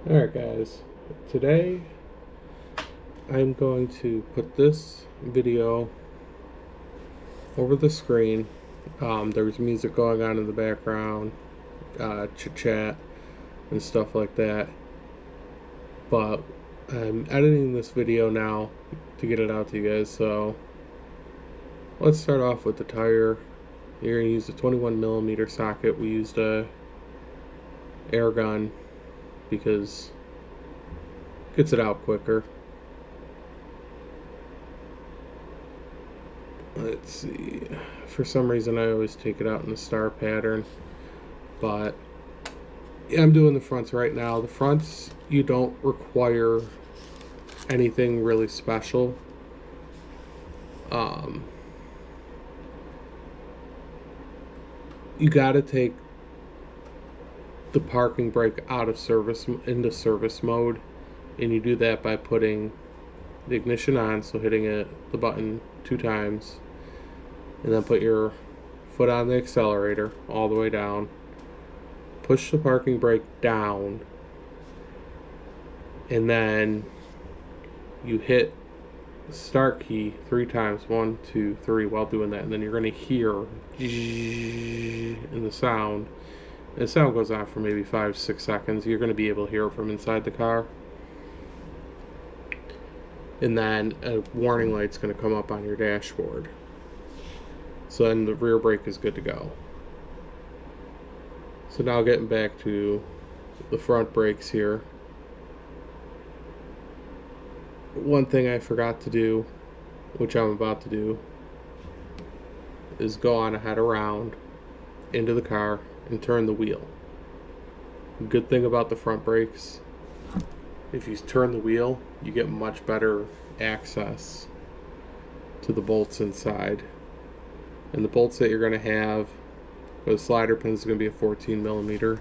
Alright guys, today I'm going to put this video over the screen. There's music going on in the background, chit chat and stuff like that, but I'm editing this video now to get it out to you guys. So let's start off with the tire. You're going to use a 21mm socket. We used a air gun because it gets it out quicker. Let's see, for some reason I always take it out in the star pattern, but yeah, I'm doing the fronts right now. The fronts, you don't require anything really special. You gotta take the parking brake out of service into service mode, and you do that by putting the ignition on, so hitting the button 2 times, and then put your foot on the accelerator all the way down, push the parking brake down, and then you hit the start key 3 times, 1, 2, 3, while doing that, and then you're going to hear in the sound. And the sound goes on for maybe 5-6 seconds. You're going to be able to hear it from inside the car. And then a warning light's going to come up on your dashboard. So then the rear brake is good to go. So now getting back to the front brakes here. One thing I forgot to do, which I'm about to do, is go on ahead around into the car and turn the wheel. Good thing about the front brakes, if you turn the wheel, you get much better access to the bolts inside. And the bolts that you're going to have, for the slider pins is going to be a 14mm,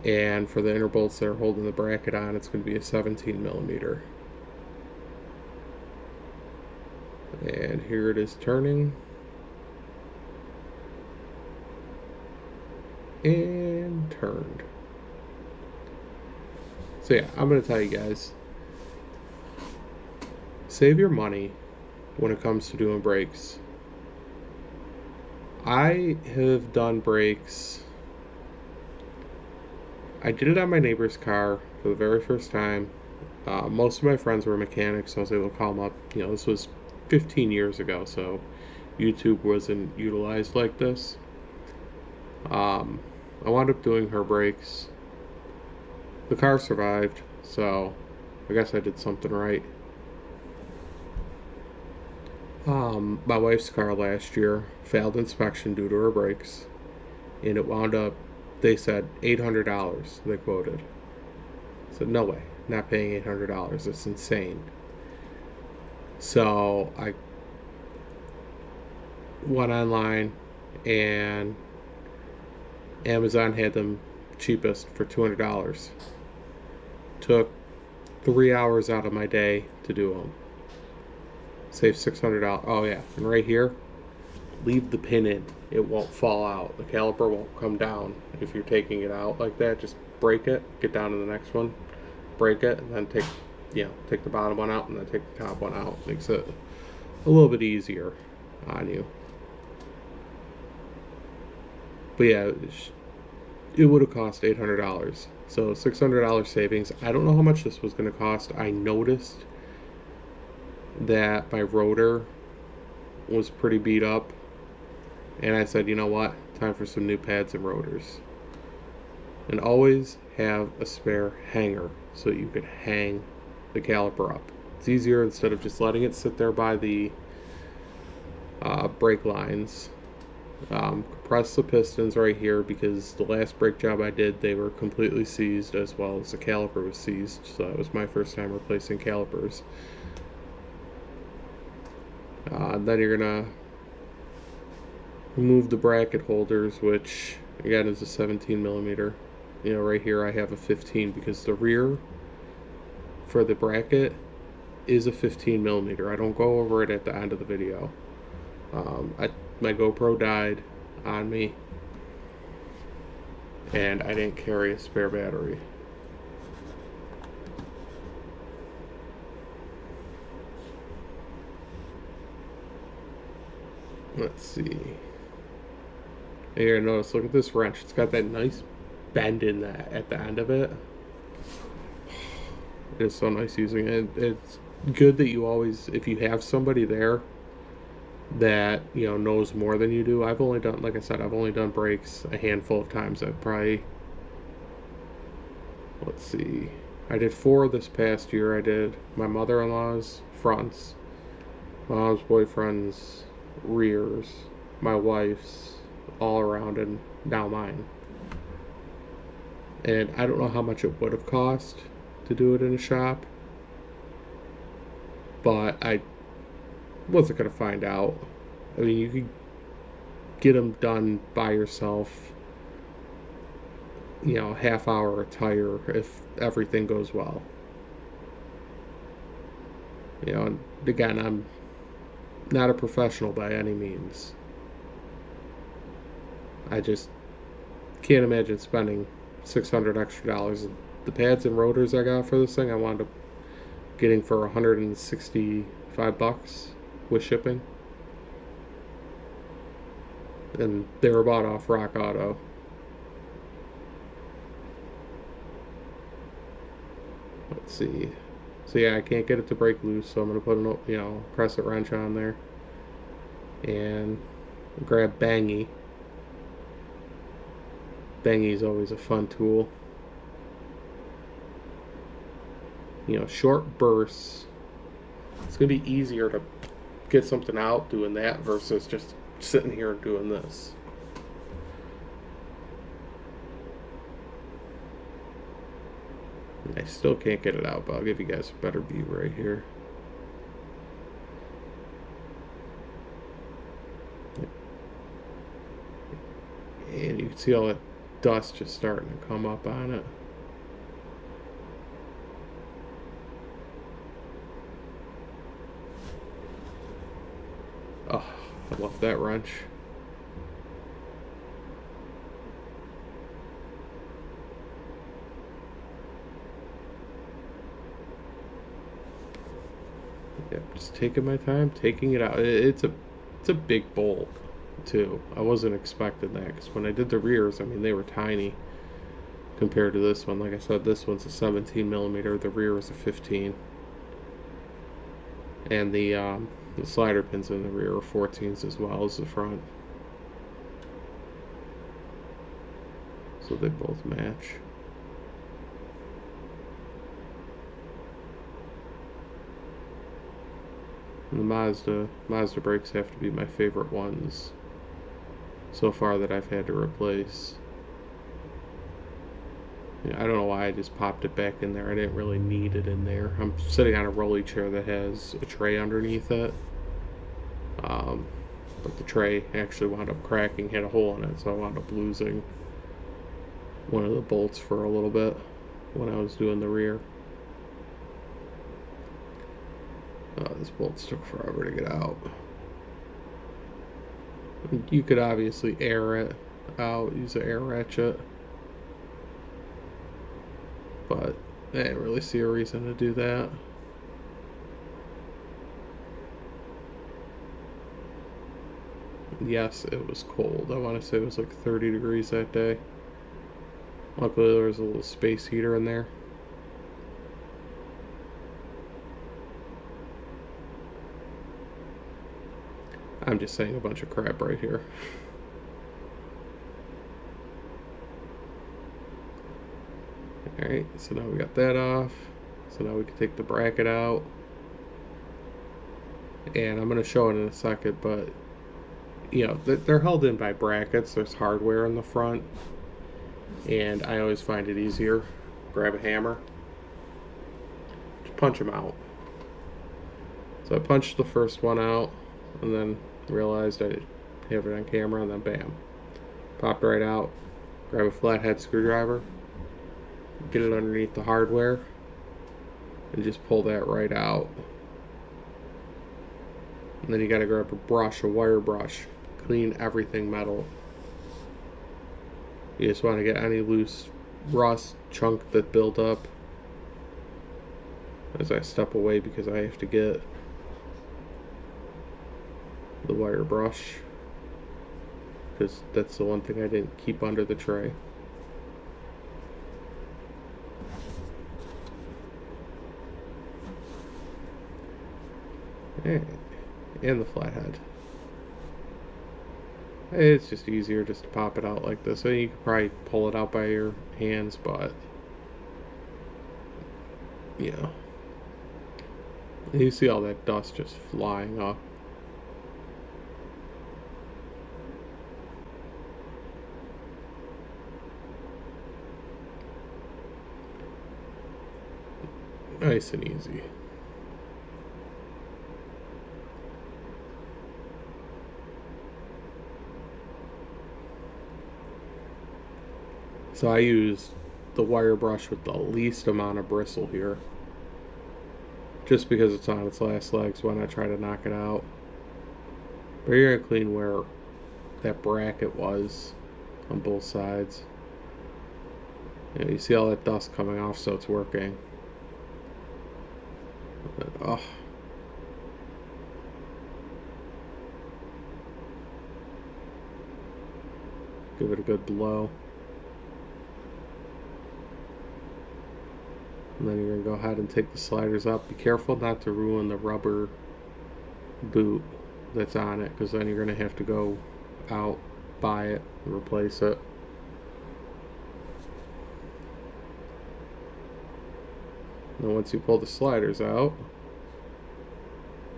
and for the inner bolts that are holding the bracket on, it's going to be a 17mm. And here it is turning. And turned. So yeah, I'm going to tell you guys, save your money when it comes to doing brakes. I have done brakes. I did it on my neighbor's car for the very first time. Most of my friends were mechanics, so I was able to call them up. You know, this was 15 years ago, so YouTube wasn't utilized like this. I wound up doing her brakes. The car survived, so I guess I did something right. My wife's car last year failed inspection due to her brakes, and it wound up, they said $800 they quoted. I said, no way, not paying $800, it's insane. So I went online, and Amazon had them cheapest for $200. Took 3 hours out of my day to do them. Save $600. Oh yeah, and right here, leave the pin in. It won't fall out. The caliper won't come down if you're taking it out like that. Just break it, get down to the next one, break it, and then take the bottom one out, and then take the top one out. Makes it a little bit easier on you. But yeah, it would have cost $800. So $600 savings. I don't know how much this was going to cost. I noticed that my rotor was pretty beat up, and I said, you know what, time for some new pads and rotors. And always have a spare hanger so you could hang the caliper up. It's easier instead of just letting it sit there by the brake lines. Compress the pistons right here, because the last brake job I did, they were completely seized, as well as the caliper was seized, so that was my first time replacing calipers. Then you're gonna remove the bracket holders, which again is a 17mm. You know, right here I have a 15 because the rear for the bracket is a 15mm. I don't go over it at the end of the video. My GoPro died on me, and I didn't carry a spare battery. Let's see. Here, notice, look at this wrench. It's got that nice bend in that at the end of it. It is so nice using it. It's good that you always, if you have somebody there that, you know, knows more than you do. I've only done, like I said, I've only done brakes a handful of times. I've probably, let's see, I did 4 this past year. I did my mother-in-law's fronts, my mom's boyfriend's rears, my wife's all around, and now mine. And I don't know how much it would have cost to do it in a shop, but I wasn't going to find out. I mean, you could get them done by yourself, you know, half hour a tire if everything goes well. You know, and again, I'm not a professional by any means. I just can't imagine spending $600 extra. The pads and rotors I got for this thing, I wound up getting for $165 with shipping. And they were bought off Rock Auto. Let's see. So yeah, I can't get it to break loose, so I'm gonna put an, you know, crescent wrench on there and grab Bangy. Bangy's always a fun tool. You know, short bursts. It's gonna be easier to get something out doing that versus just sitting here and doing this. I still can't get it out, but I'll give you guys a better view right here. And you can see all that dust just starting to come up on it. Oh, I love that wrench. Yep, just taking my time, taking it out. It's a big bolt too. I wasn't expecting that because when I did the rears, I mean, they were tiny compared to this one. Like I said, this one's a 17 millimeter. The rear is a 15, and the slider pins in the rear are 14s as well as the front, so they both match. And the Mazda brakes have to be my favorite ones so far that I've had to replace. I don't know why I just popped it back in there. I didn't really need it in there. I'm sitting on a rolly chair that has a tray underneath it. But the tray actually wound up cracking, had a hole in it, so I wound up losing one of the bolts for a little bit when I was doing the rear. This bolts took forever to get out. You could obviously air it out, use an air ratchet, but I didn't really see a reason to do that. Yes, it was cold. I want to say it was like 30 degrees that day. Luckily there was a little space heater in there. I'm just saying a bunch of crap right here. Alright, so now we got that off. So now we can take the bracket out. And I'm going to show it in a second, but you know, they're held in by brackets. There's hardware in the front. And I always find it easier. Grab a hammer. Just punch them out. So I punched the first one out, and then realized I have it on camera, and then bam, popped right out. Grab a flathead screwdriver, get it underneath the hardware, and just pull that right out. And then you gotta grab a brush, a wire brush, clean everything metal. You just want to get any loose rust chunk that build up. As I step away because I have to get the wire brush. because that's the one thing I didn't keep under the tray. And the flathead. It's just easier just to pop it out like this. So you could probably pull it out by your hands, but you know, you see all that dust just flying up. Nice and easy. So I use the wire brush with the least amount of bristle here. Just because it's on its last legs when I try to knock it out. But you're gonna clean where that bracket was on both sides. You see all that dust coming off, so it's working. Oh. Give it a good blow. And then you're going to go ahead and take the sliders up. Be careful not to ruin the rubber boot that's on it, because then you're going to have to go out, buy it, and replace it. And once you pull the sliders out,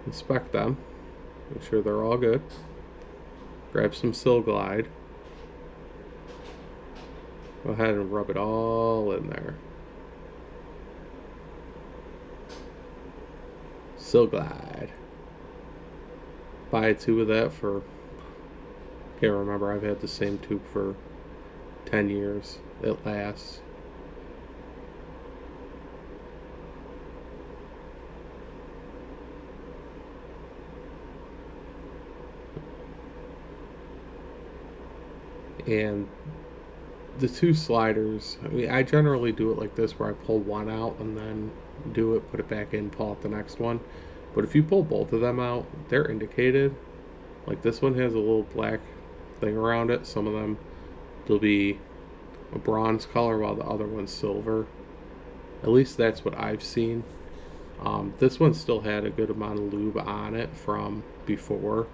inspect them. Make sure they're all good. Grab some Sil Glide. Go ahead and rub it all in there. Sil Glide. Buy a tube of that for, can't remember, I've had the same tube for 10 years. It lasts. And the two sliders, I mean, I generally do it like this, where I pull one out and then do it, put it back in, pull out the next one. But if you pull both of them out, they're indicated. Like this one has a little black thing around it. Some of them, they'll be a bronze color while the other one's silver. At least that's what I've seen. This one still had a good amount of lube on it from before,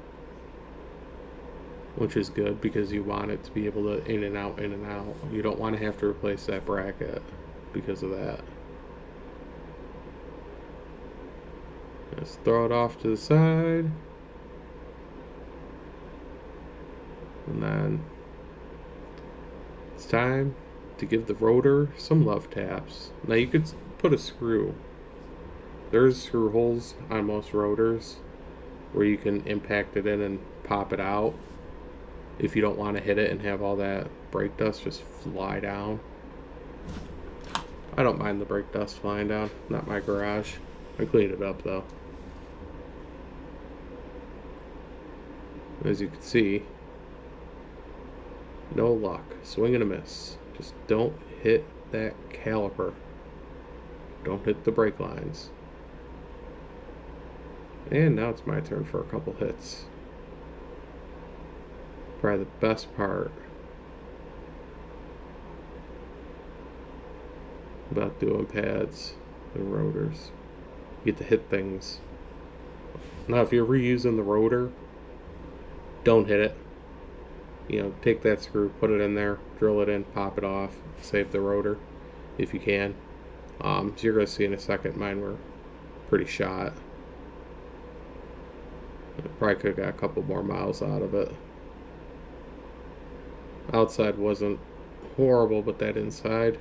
which is good because you want it to be able to in and out, in and out. You don't want to have to replace that bracket because of that. Just throw it off to the side. And then it's time to give the rotor some love taps. Now you could put a screw. There's screw holes on most rotors where you can impact it in and pop it out if you don't want to hit it and have all that brake dust just fly down. I don't mind the brake dust flying down, not my garage. I cleaned it up though. As you can see, no luck, swing and a miss. Just don't hit that caliper. Don't hit the brake lines. And now it's my turn for a couple hits. Probably the best part about doing pads and rotors. You get to hit things. Now if you're reusing the rotor, don't hit it. You know, take that screw, put it in there, drill it in, pop it off, save the rotor if you can. So you're going to see in a second, mine were pretty shot. I probably could have got a couple more miles out of it. Outside wasn't horrible, but that inside.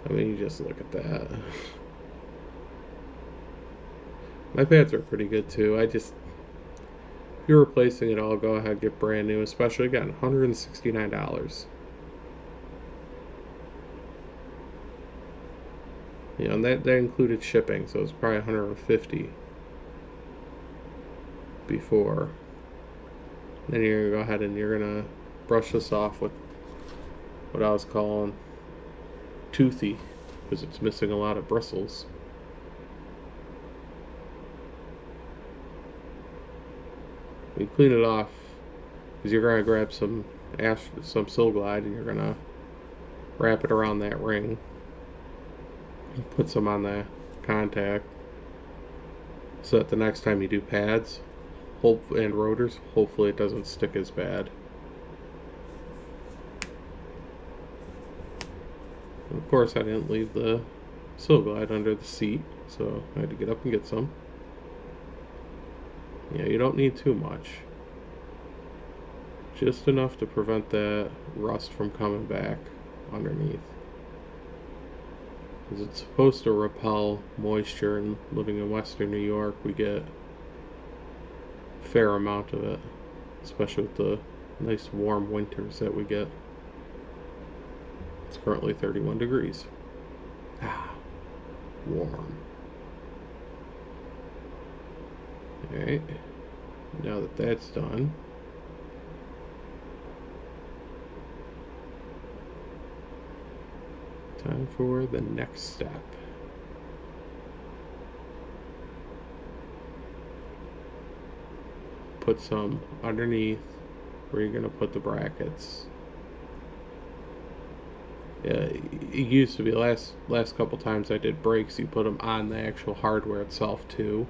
I mean, you just look at that. My pads are pretty good too. If you're replacing it all, go ahead, get brand new, especially getting $169. You know, and that included shipping, so it's probably $150 before. Then you're gonna go ahead and you're gonna brush this off with what I was calling toothy, because it's missing a lot of bristles. You clean it off because you're gonna grab some Sil Glide and you're gonna wrap it around that ring. Put some on the contact so that the next time you do pads and rotors, hopefully it doesn't stick as bad. And of course, I didn't leave the Sil Glide under the seat, so I had to get up and get some. Yeah, you don't need too much. Just enough to prevent that rust from coming back underneath. Because it's supposed to repel moisture, and living in western New York, we get a fair amount of it, especially with the nice warm winters that we get. It's currently 31 degrees. Ah, warm. Alright, now that that's done, time for the next step. Put some underneath where you're going to put the brackets. Yeah, it used to be last couple times I did brakes, you put them on the actual hardware itself too.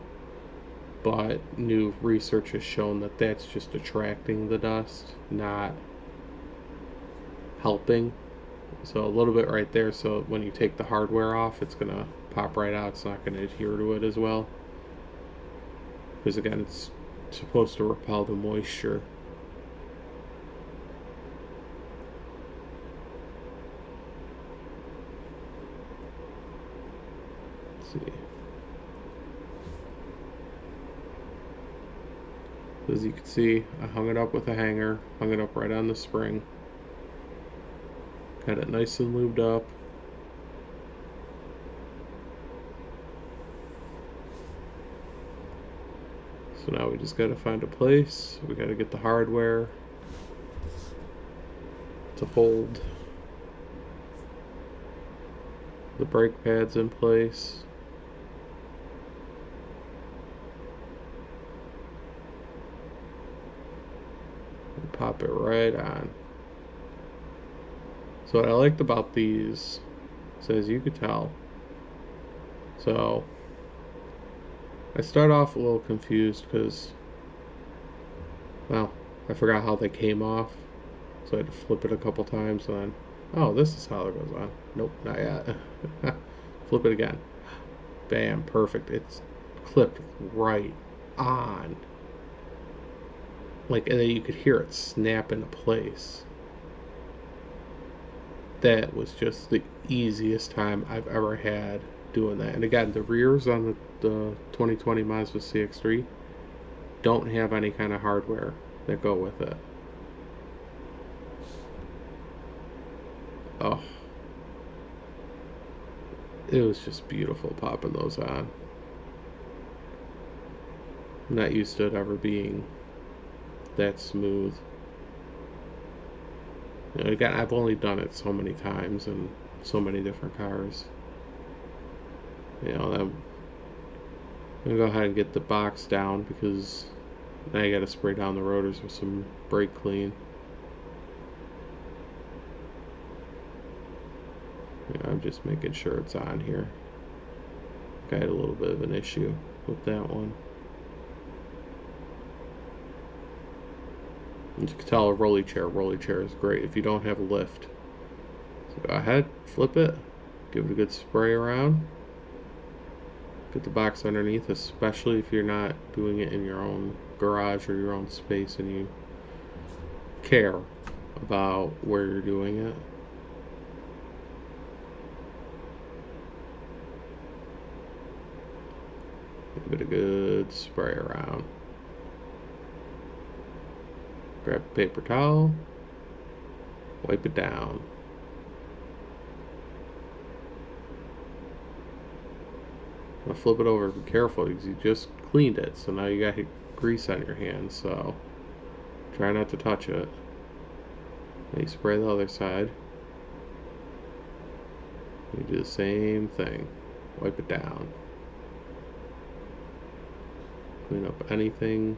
But new research has shown that that's just attracting the dust, not helping. So a little bit right there, so when you take the hardware off, it's gonna pop right out. It's not gonna adhere to it as well, because again, it's supposed to repel the moisture. Let's see. As you can see, I hung it up with a hanger, hung it up right on the spring. Got it nice and lubed up. So now we just got to find a place. We got to get the hardware to hold the brake pads in place. And pop it right on. So what I liked about these is, as you could tell, so I start off a little confused because, well, I forgot how they came off, so I had to flip it a couple times and then, oh, this is how it goes on. Nope, not yet. Flip it again. Bam, perfect. It's clipped right on. Like, and then you could hear it snap into place. That was just the easiest time I've ever had doing that. And again, the rears on the 2020 Mazda CX-3 don't have any kind of hardware that go with it. Oh, it was just beautiful popping those on. I'm not used to it ever being that smooth. You know, again, I've only done it so many times in so many different cars. You know, I'm gonna go ahead and get the box down because now you gotta spray down the rotors with some brake clean. You know, I'm just making sure it's on here. I had a little bit of an issue with that one. You can tell a rolly chair is great if you don't have a lift. So go ahead, flip it, give it a good spray around. Get the box underneath, especially if you're not doing it in your own garage or your own space and you care about where you're doing it. Give it a good spray around. Grab a paper towel, wipe it down. Now flip it over, be careful because you just cleaned it, so now you got grease on your hands, so try not to touch it. Now you spray the other side. You do the same thing, wipe it down. Clean up anything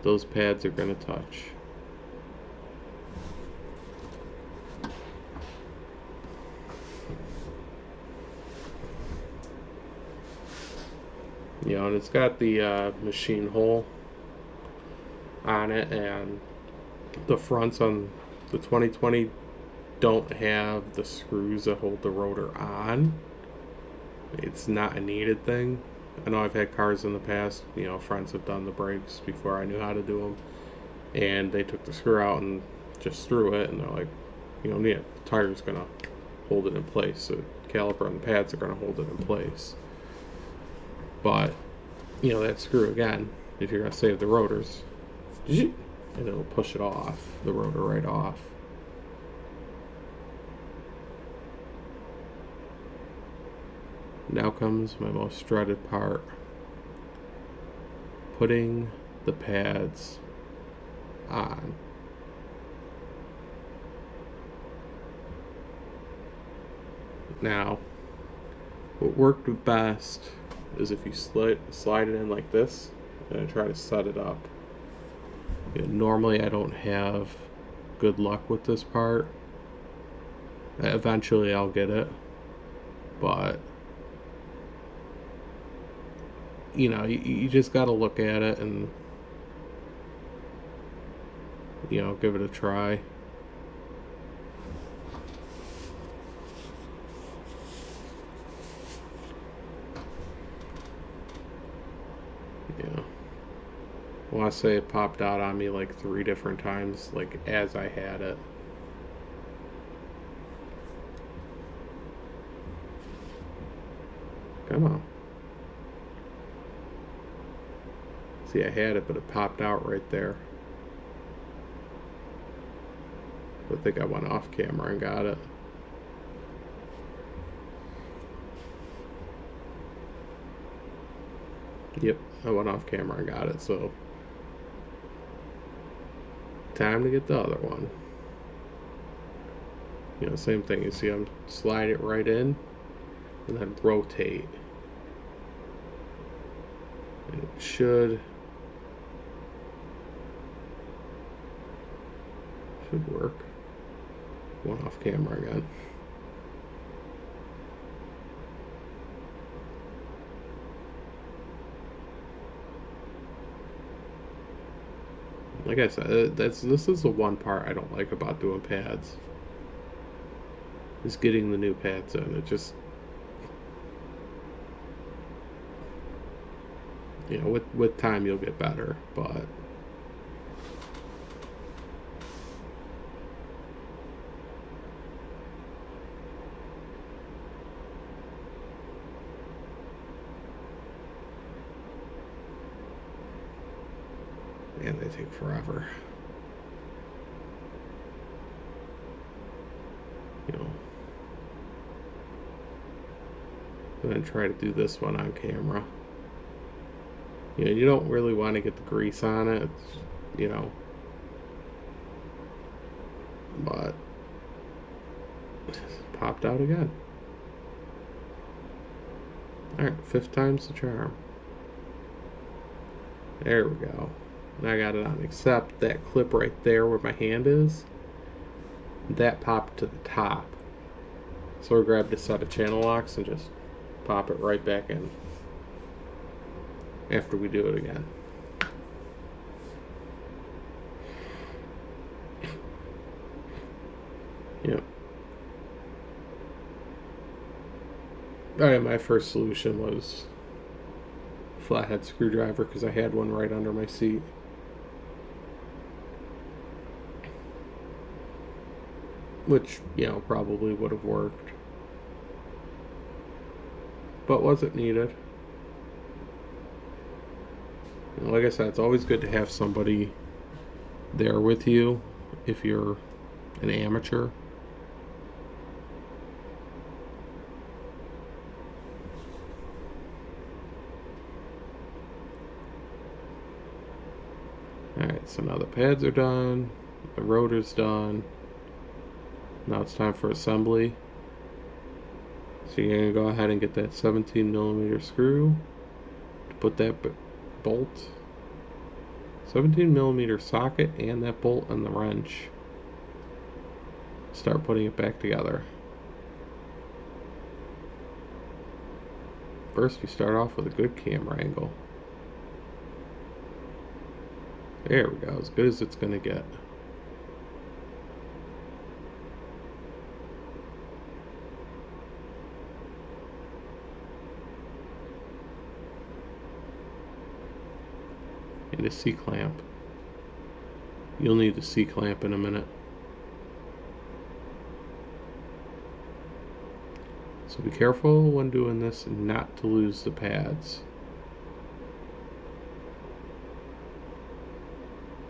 those pads are going to touch. You know, and it's got the machine hole on it, and the fronts on the 2020 don't have the screws that hold the rotor on. It's not a needed thing. I know I've had cars in the past, you know, friends have done the brakes before I knew how to do them, and they took the screw out and just threw it, and they're like, you know, yeah, the tire's gonna hold it in place, the caliper and the pads are gonna hold it in place. But, you know, that screw again, if you're gonna save the rotors, and it'll push it off, the rotor right off. Now comes my most dreaded part. Putting the pads on. Now, what worked best is if you slide it in like this and I try to set it up. You know, normally I don't have good luck with this part. Eventually I'll get it, but you know, you just got to look at it and, you know, give it a try. Yeah. Well, I say it popped out on me like 3 different times, like as I had it. Come on. See, I had it, but it popped out right there. I think I went off camera and got it. Yep, I went off camera and got it, so time to get the other one. You know, same thing. You see, I'm slide it right in and then rotate. And it should work. One off camera again. Like I said, this is the one part I don't like about doing pads. Is getting the new pads in. It just, you know, with time you'll get better, but man, they take forever. You know, I'm gonna try to do this one on camera. You know, you don't really want to get the grease on it, you know, but it popped out again. Alright, 5th time's the charm. There we go. Now I got it on, except that clip right there where my hand is, that popped to the top. So I grabbed a set of channel locks and just pop it right back in after we do it again. Yep. Alright, my first solution was a flathead screwdriver because I had one right under my seat. Which, you know, probably would have worked. But wasn't needed. You know, like I said, it's always good to have somebody there with you if you're an amateur. Alright, so now the pads are done, the rotor's done. Now it's time for assembly. So you're going to go ahead and get that 17mm screw to put that bolt 17mm socket and that bolt and the wrench. Start putting it back together. First, you start off with a good camera angle. There we go, as good as it's going to get. And a C-clamp. You'll need the C-clamp in a minute. So be careful when doing this not to lose the pads.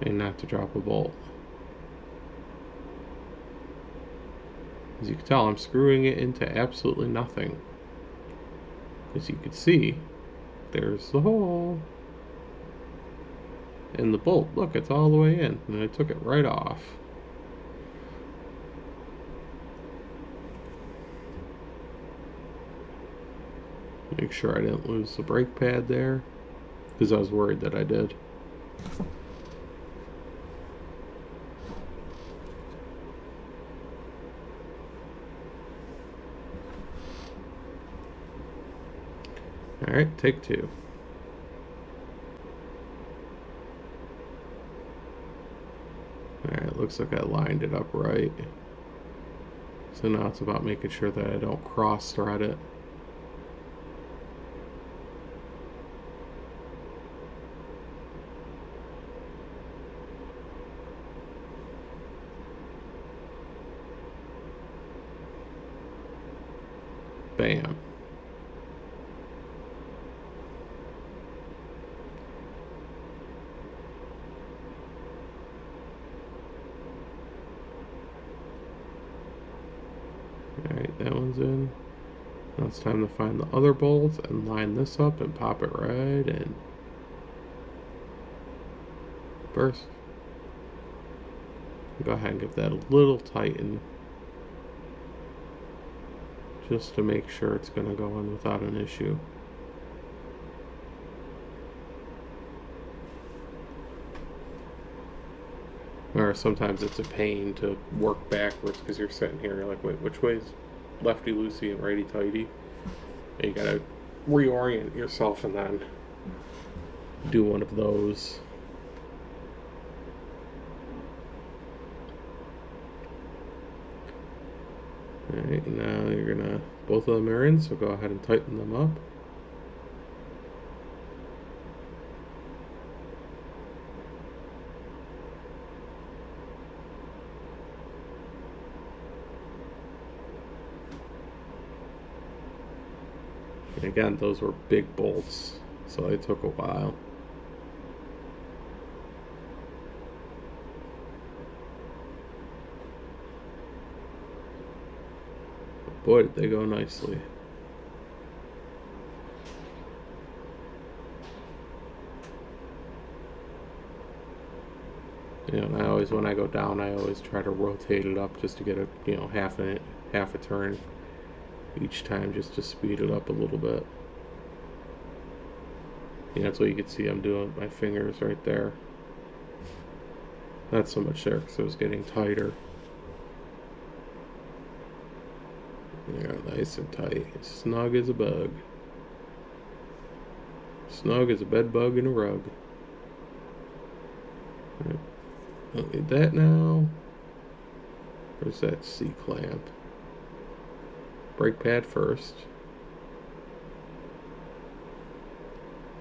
And not to drop a bolt. As you can tell, I'm screwing it into absolutely nothing. As you can see, there's the hole. And the bolt, look, it's all the way in. And I took it right off. Make sure I didn't lose the brake pad there, because I was worried that I did. Alright, take two. Alright, looks like I lined it up right. So now it's about making sure that I don't cross thread it. Bam. Alright, that one's in. Now it's time to find the other bolts and line this up and pop it right in. First, go ahead and give that a little tighten, just to make sure it's going to go in without an issue. Or sometimes it's a pain to work backwards because you're sitting here, you're like, wait, which way is lefty loosey and righty tighty? And you gotta reorient yourself and then do one of those. Alright, now you're gonna, both of them are in, so go ahead and tighten them up. And again, those were big bolts, so they took a while. But boy, did they go nicely. You know, and I always, when I go down, I always try to rotate it up just to get a, you know, half a turn each time, just to speed it up a little bit. Yeah, that's what you can see I'm doing with my fingers right there. Not so much there because it was getting tighter. There, nice and tight. Snug as a bug. Snug as a bed bug in a rug. Right. Don't need that now. Where's that C-clamp? Brake pad first.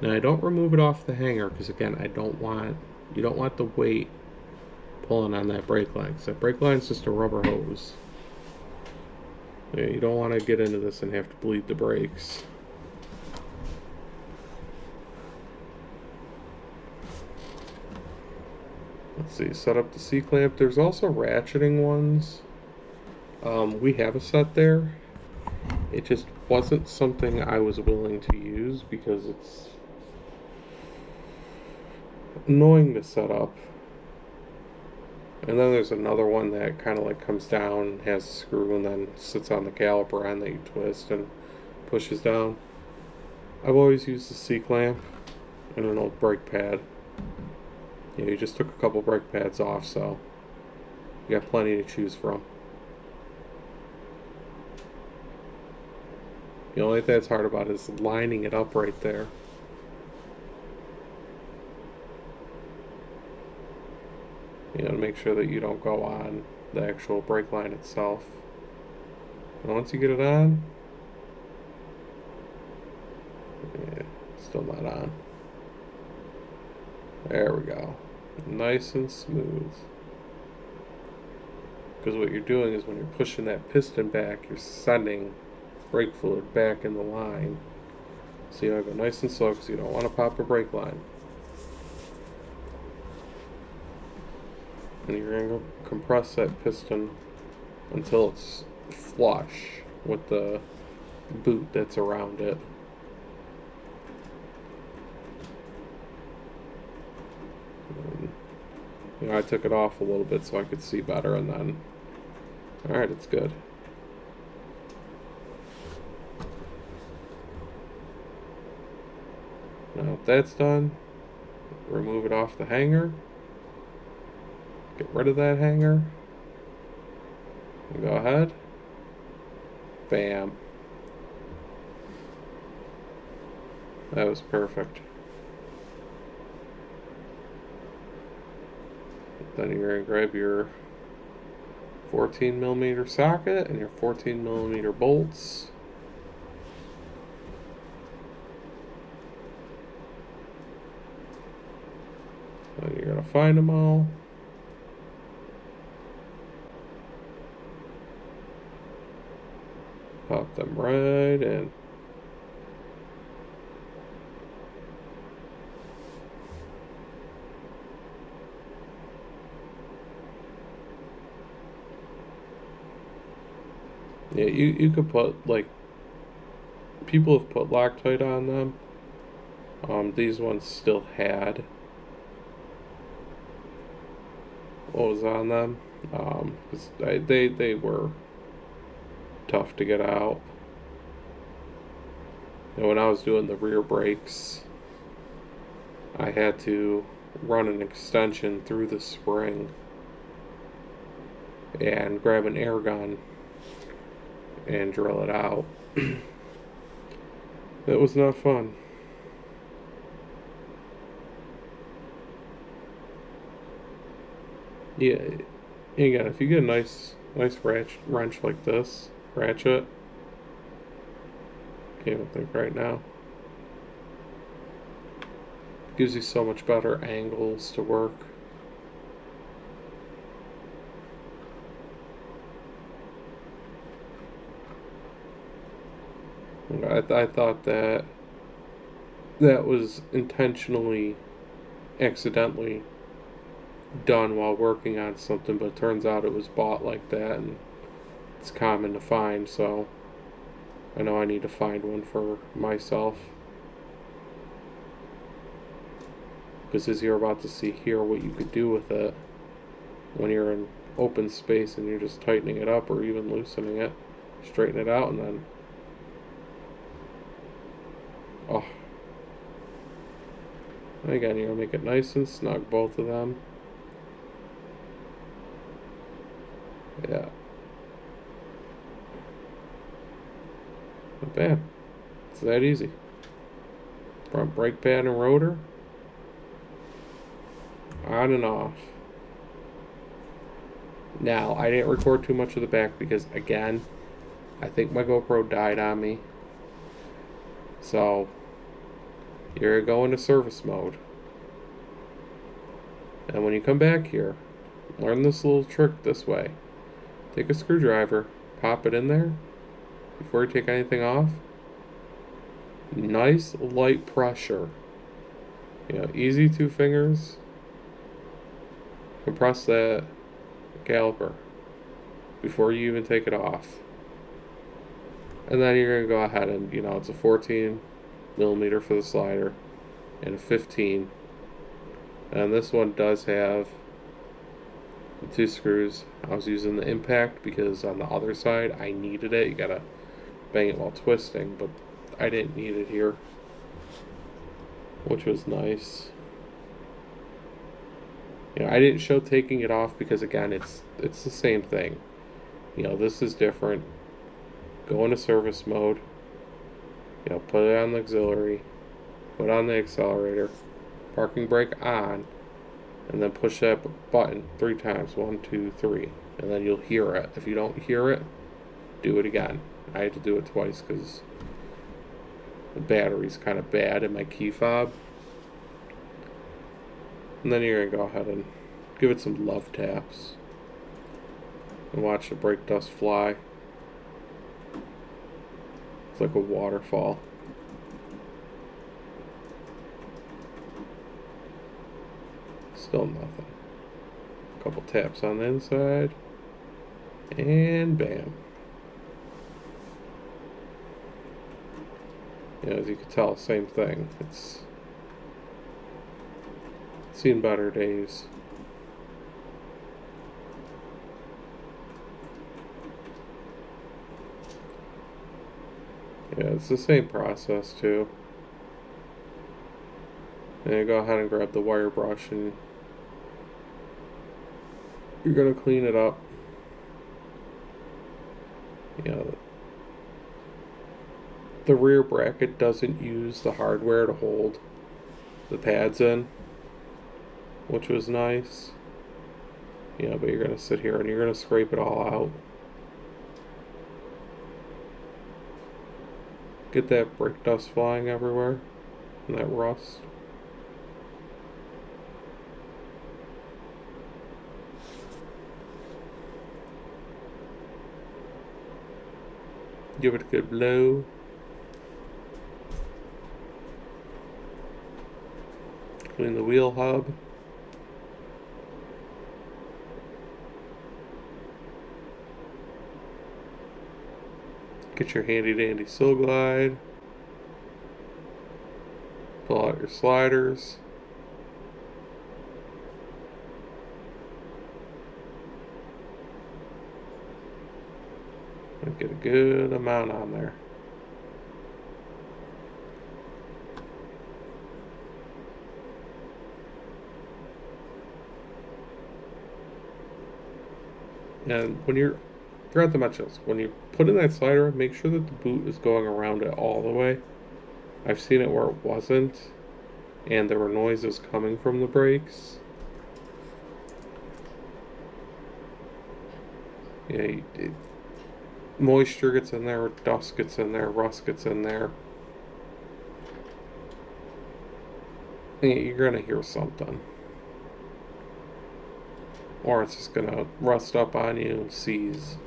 Now I don't remove it off the hanger because again you don't want the weight pulling on that brake line, because that brake line is just a rubber hose. Yeah, you don't want to get into this and have to bleed the brakes. Let's see, set up the C-clamp. There's also ratcheting ones. We have a set there. It just wasn't something I was willing to use because it's annoying to set up. And then there's another one that kind of like comes down, has a screw, and then sits on the caliper on that you twist and pushes down. I've always used the C-clamp and an old brake pad. You just took a couple brake pads off, so you got plenty to choose from. The only thing that's hard about it is lining it up right there. You know, to make sure that you don't go on the actual brake line itself. And once you get it on, yeah, still not on. There we go. Nice and smooth. Because what you're doing is when you're pushing that piston back, you're sending brake fluid back in the line. So you gotta go nice and slow because you don't want to pop a brake line. And you're going to compress that piston until it's flush with the boot that's around it. And, you know, I took it off a little bit so I could see better, and then, alright, it's good. Now if that's done, remove it off the hanger. Get rid of that hanger. And go ahead. Bam. That was perfect. Then you're going to grab your 14mm socket and your 14mm bolts. Then you're going to find them all. Pop them right in. Yeah, you could put, like, people have put Loctite on them. These ones still had what was on them. Because they were tough to get out. And when I was doing the rear brakes, I had to run an extension through the spring and grab an air gun and drill it out. That was not fun. Yeah, again, if you get a nice wrench like this, ratchet, can't even think right now, gives you so much better angles to work. I thought that was intentionally, accidentally done while working on something, but it turns out it was bought like that, and it's common to find, so I know I need to find one for myself. Because as you're about to see here, what you could do with it when you're in open space and you're just tightening it up or even loosening it, straighten it out, and then again, you're gonna make it nice and snug, both of them. Yeah. Bam. It's that easy. Front brake pad and rotor. On and off. Now, I didn't record too much of the back because, again, I think my GoPro died on me. So, you're going to service mode. And when you come back here, learn this little trick this way. Take a screwdriver, pop it in there before you take anything off. Nice light pressure. You know, easy 2 fingers. Compress that caliper before you even take it off. And then you're going to go ahead and, you know, it's a 14mm for the slider and a 15. And this one does have 2 screws. I was using the impact because on the other side I needed it. You gotta bang it while twisting, but I didn't need it here, which was nice. I didn't show taking it off because again, it's the same thing. This is different. Go into service mode. Put it on the auxiliary. Put on the accelerator. Parking brake on. And then push that button 3 times. 1, 2, 3. And then you'll hear it. If you don't hear it, do it again. I had to do it twice because the battery's kind of bad in my key fob. And then you're going to go ahead and give it some love taps. And watch the brake dust fly. It's like a waterfall. Still nothing. A couple taps on the inside. And bam. As you can tell, same thing. It's seen better days. It's the same process too. And you go ahead and grab the wire brush and you're going to clean it up. The rear bracket doesn't use the hardware to hold the pads in, which was nice. But you're going to sit here and you're going to scrape it all out. Get that brake dust flying everywhere and that rust. Give it a good blow. Clean the wheel hub. Get your handy dandy sill glide. Pull out your sliders. And get a good amount on there. And when you're throughout the mentions, when you put in that slider, make sure that the boot is going around it all the way. I've seen it where it wasn't, and there were noises coming from the brakes. Moisture gets in there, dust gets in there, rust gets in there. And you're gonna hear something. Or it's just gonna rust up on you and seize.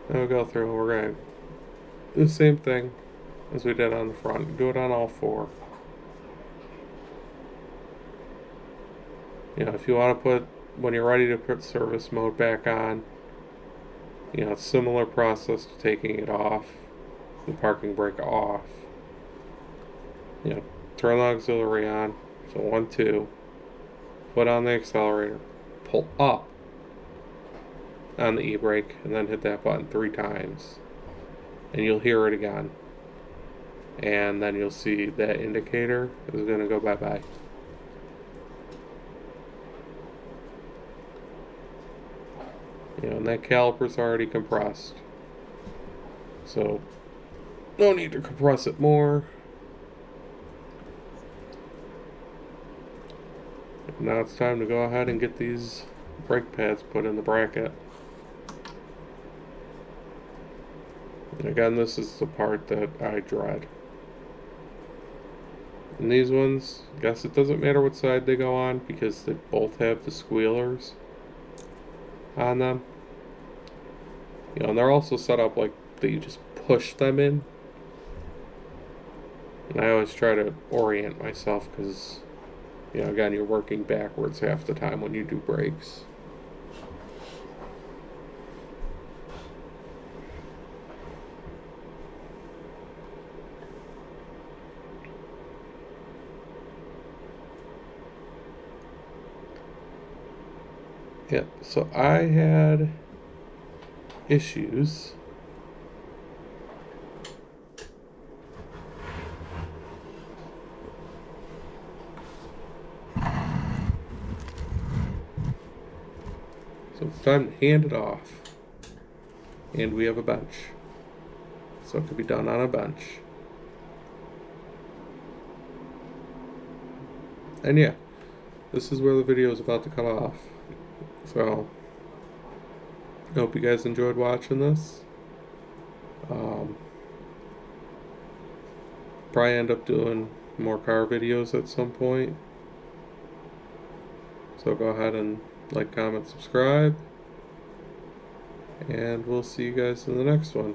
Then we'll go through and we're gonna do the same thing as we did on the front. Do it on all 4. If you want to put, when you're ready to put service mode back on, it's a similar process to taking it off, the parking brake off. Turn the auxiliary on, so 1, 2, put on the accelerator, pull up on the e-brake, and then hit that button 3 times, and you'll hear it again. And then you'll see that indicator is going to go bye-bye. And that caliper's already compressed. So, no need to compress it more. Now it's time to go ahead and get these brake pads put in the bracket. And again, this is the part that I dread. And these ones, I guess it doesn't matter what side they go on because they both have the squealers on them. And they're also set up like that you just push them in. And I always try to orient myself because, again, you're working backwards half the time when you do brakes. Yep, so I had issues. So it's time to hand it off. And we have a bench. So it could be done on a bench. And yeah, this is where the video is about to cut off. So I hope you guys enjoyed watching this. Probably end up doing more car videos at some point. So go ahead and like, comment, subscribe. And we'll see you guys in the next one.